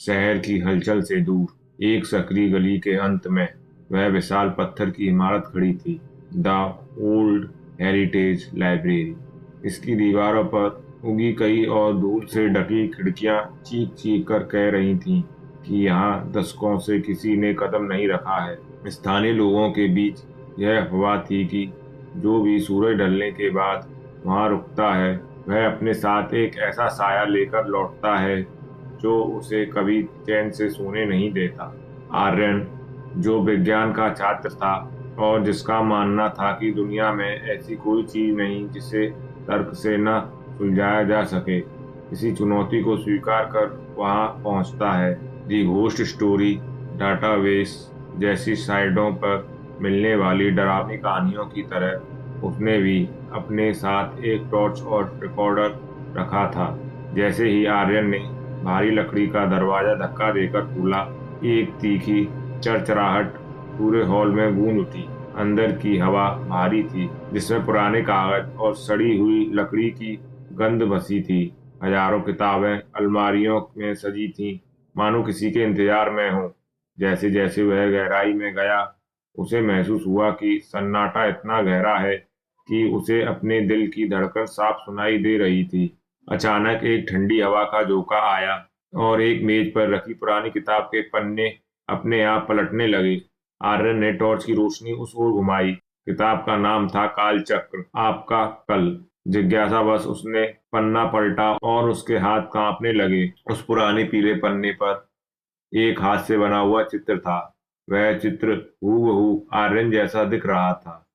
शहर की हलचल से दूर एक सकरी गली के अंत में वह विशाल पत्थर की इमारत खड़ी थी, द ओल्ड हेरिटेज लाइब्रेरी। इसकी दीवारों पर उगी कई और धूल से ढकी खिड़कियां चीख चीख कर कह रही थीं कि यहाँ दशकों से किसी ने कदम नहीं रखा है। स्थानीय लोगों के बीच यह अफवाह थी कि जो भी सूरज ढलने के बाद वहां रुकता है, वह अपने साथ एक ऐसा साया लेकर लौटता है जो उसे कभी चैन से सोने नहीं देता। आर्यन, जो विज्ञान का छात्र था और जिसका मानना था कि दुनिया में ऐसी कोई चीज नहीं जिसे तर्क से न सुलझाया जा सके, किसी चुनौती को स्वीकार कर वहां पहुंचता है। दी घोस्ट स्टोरी डाटाबेस जैसी साइटों पर मिलने वाली डरावनी कहानियों की तरह उसने भी अपने साथ एक टॉर्च और रिकॉर्डर रखा था। जैसे ही आर्यन ने भारी लकड़ी का दरवाजा धक्का देकर खोला, एक तीखी चरचराहट पूरे हॉल में गूंज उठी। अंदर की हवा भारी थी, जिसमें पुराने कागज और सड़ी हुई लकड़ी की गंध बसी थी। हजारों किताबें अलमारियों में सजी थीं, मानो किसी के इंतजार में हो। जैसे जैसे वह गहराई में गया, उसे महसूस हुआ कि सन्नाटा इतना गहरा है कि उसे अपने दिल की धड़कन साफ सुनाई दे रही थी। अचानक एक ठंडी हवा का झोंका आया और एक मेज पर रखी पुरानी किताब के पन्ने अपने आप पलटने लगे। आर्यन ने टॉर्च की रोशनी उस ओर घुमाई। किताब का नाम था काल चक्र, आपका कल। जिज्ञासावश उसने पन्ना पलटा और उसके हाथ कांपने लगे। उस पुराने पीले पन्ने पर एक हाथ से बना हुआ चित्र था। वह चित्र हूबहू आर्यन जैसा दिख रहा था,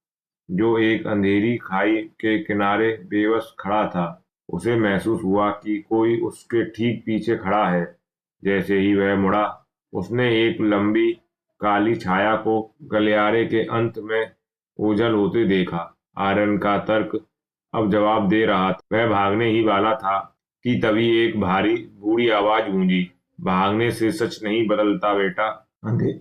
जो एक अंधेरी खाई के किनारे बेबस खड़ा था। उसे महसूस हुआ कि कोई उसके ठीक पीछे खड़ा है। जैसे ही वह मुड़ा, उसने एक लंबी काली छाया को गलियारे के अंत में ओझल होते देखा। आर्यन का तर्क अब जवाब दे रहा था। वह भागने ही वाला था कि तभी एक भारी बूढ़ी आवाज गूंजी, भागने से सच नहीं बदलता बेटा। अंधे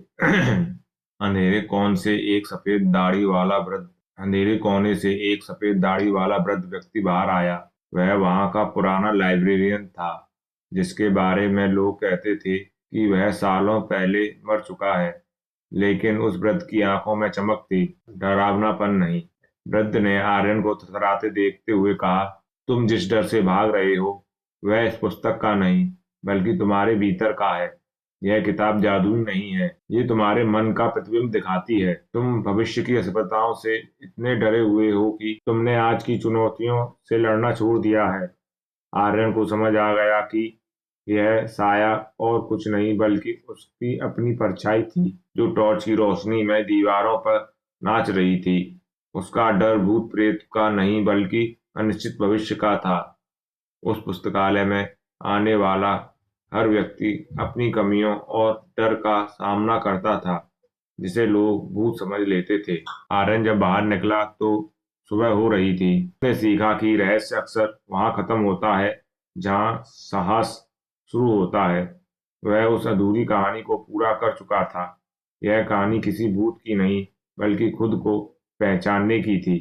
अंधेरे कौन से एक सफेद दाढ़ी वाला वृद्ध अंधेरे कोने से एक सफेद दाढ़ी वाला वृद्ध व्यक्ति बाहर आया। वह वहां का पुराना लाइब्रेरियन था, जिसके बारे में लोग कहते थे कि वह सालों पहले मर चुका है। लेकिन उस वृद्ध की आंखों में चमक थी, डरावनापन नहीं। वृद्ध ने आर्यन को थरथराते देखते हुए कहा, तुम जिस डर से भाग रहे हो, वह इस पुस्तक का नहीं, बल्कि तुम्हारे भीतर का है। यह किताब जादुई नहीं है, ये तुम्हारे मन का प्रतिबिंब दिखाती है। तुम भविष्य की असफलताओं से इतने डरे हुए हो कि तुमने आज की चुनौतियों से लड़ना छोड़ दिया है। आर्यन को समझ आ गया कि यह साया और कुछ नहीं बल्कि उसकी अपनी परछाई थी, जो टॉर्च की रोशनी में दीवारों पर नाच रही थी। उसका डर भूत प्रेत का नहीं बल्कि अनिश्चित भविष्य का था। उस पुस्तकालय में आने वाला हर व्यक्ति अपनी कमियों और डर का सामना करता था, जिसे लोग भूत समझ लेते थे। आर्यन जब बाहर निकला तो सुबह हो रही थी। उसने सीखा कि रहस्य अक्सर वहां खत्म होता है जहां साहस शुरू होता है। वह उस अधूरी कहानी को पूरा कर चुका था। यह कहानी किसी भूत की नहीं, बल्कि खुद को पहचानने की थी।